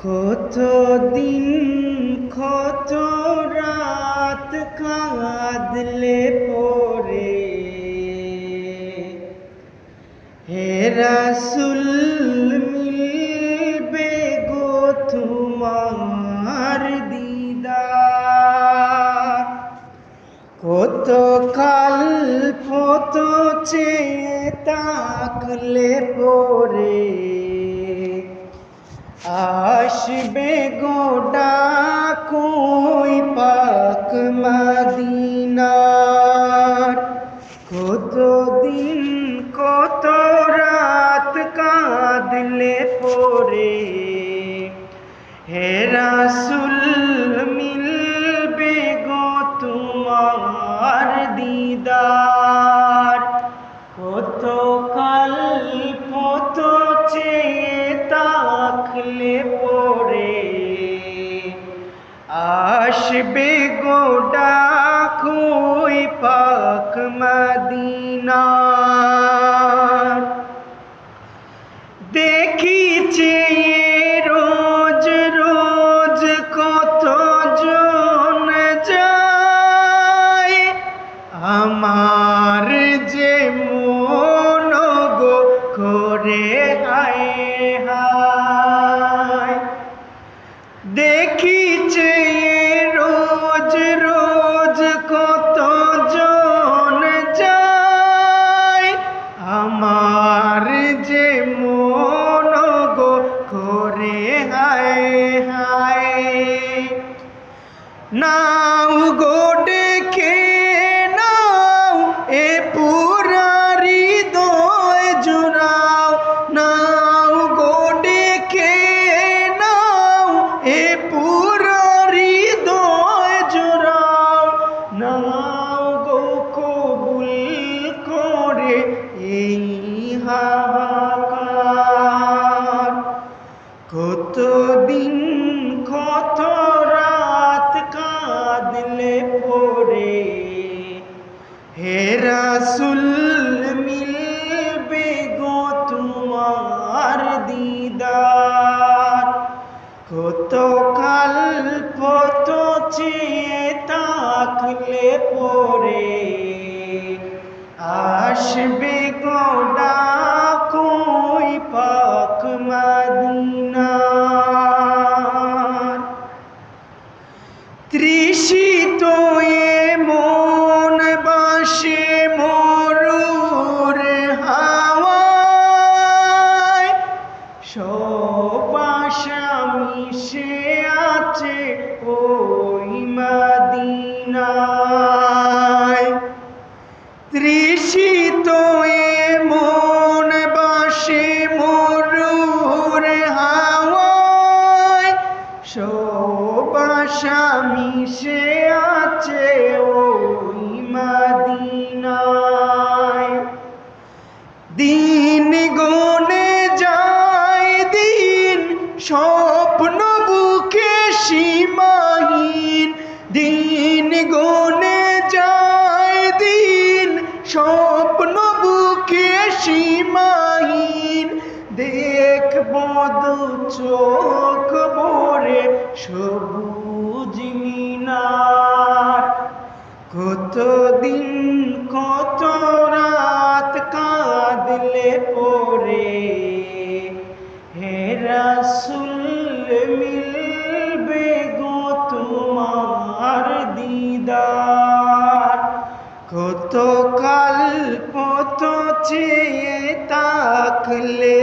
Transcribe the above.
কত দিন কত রাত কাঁদলে পরে হে রাসূল মিলবে গো তোমার দিদার। কত কাল কত চেয়ে তাকলে পরে আসবে গো ডাকই পাক মদিনার। কত দিন কত রাত কাঁদলে পরে হে রাসূল মিলবে গো তোমার দিদার। কত কাল কত চেয়ে তাকলে পরে আসবে গো ডাকই পাক মদিনার। দেখিছে রোজ রোজ কত জন যায়, আমার যে মন গো করে হায় হায়। দেখিছে রোজ রোজ কত জন যায়, আমার যে মন গো করে হায় হায়। নাও গো ডেকে নাও এ পুরা হৃদয় জুড়াও, নাও গো ডেকে নাও এ পুরা হৃদয় জুড়াও, নাও গো কবুল করে এই হাহাকার। কত দিন কত রাত কাঁদলে পরে হে রাসূল মিলবে গো তোমার দিদার। কত কাল কত চেয়ে তাকলে পরে আসবে গো ডাকই পাক মদিনার। তৃষিত এ মন বাসে মরুর হাওয়ায়, সব আশা মিশে আছে ওই মদিনায়। তৃষিত এ মন বাসে মরুর হাওয়ায়, সব আশা মিশে আছে ওই মদিনায়। দিন গনে যায় দিন স্বপ্ন বুকে সীমাহীন, দিন গনে যায় দিন স্বপ্ন বুকে সীমাহীন। দেখব দু চোখ ভরে সবুজ মিনার। কত দিন কত রাত কাঁদলে পরে হে রাসূল মিলবে গো তোমার দিদার। কত কাল কত চেয়ে তাকলে